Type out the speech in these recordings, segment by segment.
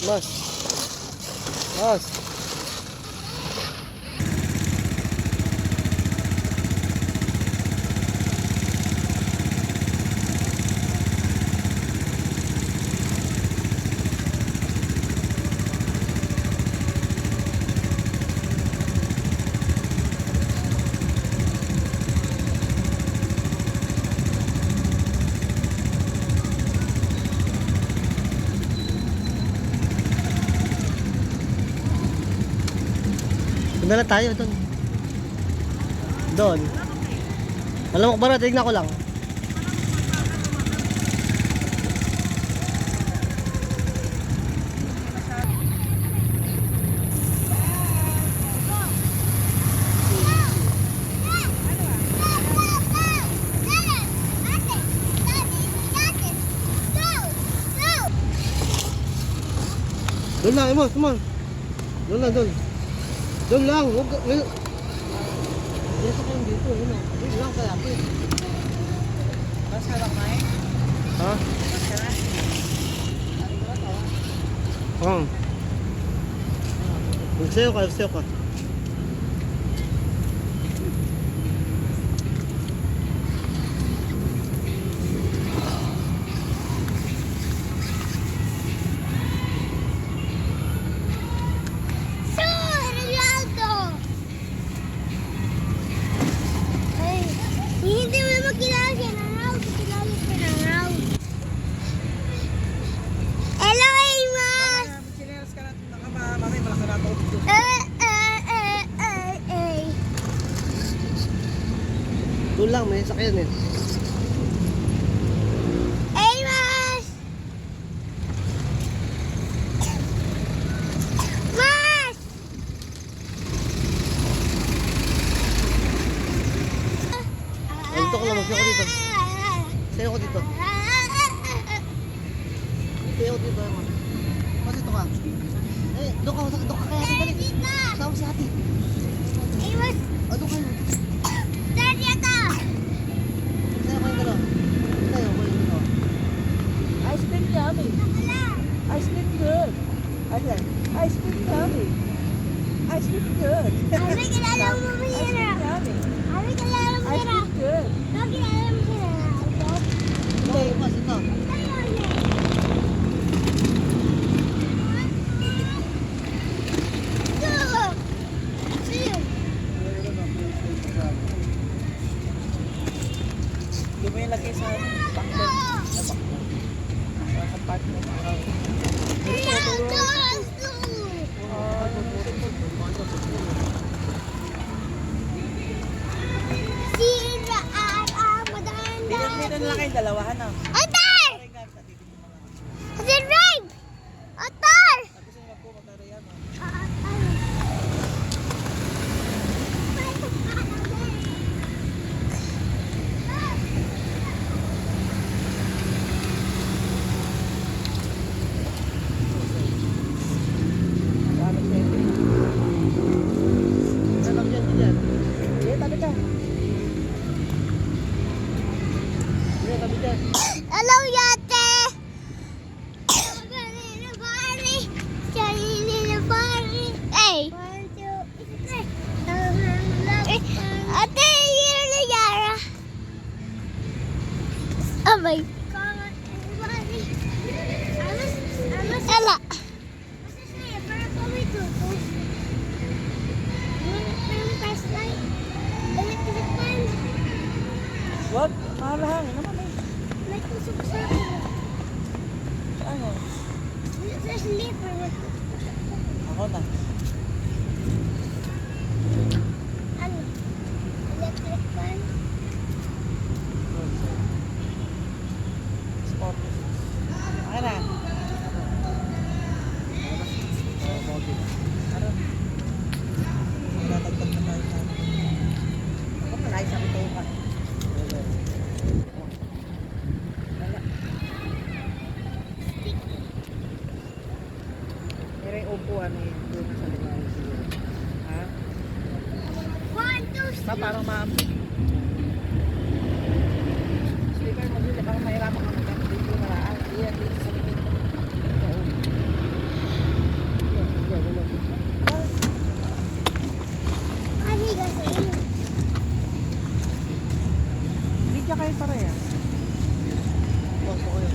Mas. Mas. Doon na tayo, doon. Doon. Alam mo, bara, tignan ko lang. Doon lang, Emos, come on. Doon lang, doon. Doon lang, huwag ka... Dito kayo dito, yun o. Doon lang kaya, please. Basta lang na eh? Ha? Basta na? Oo. Magsayo ka, magsayo ka. Doon lang, may sakyan eh. Mas! Mas! Dito ko lang, magsayo ko dito. Sayo ko dito. Sayo ko dito. Mas ito ka. Eh, doon ka kaya ito dali. Sama si ate. Mas! O, doon kayo. Daddy, ito! Sayo ko yung dalawa. Sayo ko yung dalawa. Ice cream yummy. Ice cream good. Ayan. Ice cream yummy. Ice cream good. Abi, kilala mo ba Ice yun? cream yummy. Abi, kilala mo Ice yun? cream good. Abi, kilala mo yun? Ito, mas ito. Di mo yung lagay sa backbone. Sa part mo. Meron lang kayong dalawa, ano? Otar! Otar, ride! Otar! Gusto nyo magpumatari yan, no? Gamit kayo. Alam yan, dyan. Sige, tabi ka. Dyan, tabi dyan. Hello, Yate! Hey! Ate, yun na Yara. Oh my God. Ella. Wag, mahalahangin naman eh. Ano? Ako na. Sport. Ako na. Ano? Natagtag na tayo sa ano. Ako pala, isang ito ka. Wala. Pero yung upuan eh, doon sa lugar siguro. Ha? Ba, parang maamit. Sleeper mo dito, parang mahirapan ka magkakot dito maraan. Iyan dito sa likod. Oo. Diyan kayo pareha. Pasok kayo.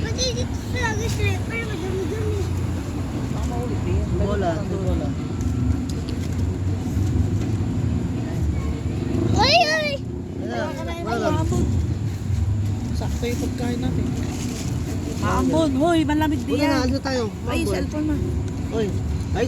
Pati dito sa lagi slipper, madami-dami. Baka mahulog din. Bola, bola. Uy, uy! Ayan, wala. Maambon. Sakto yung pagkain natin. Maambon. Hoy, malamig din Una na, yan. ano tayo? Ay, Mamboy. cellphone na. Oy, ay,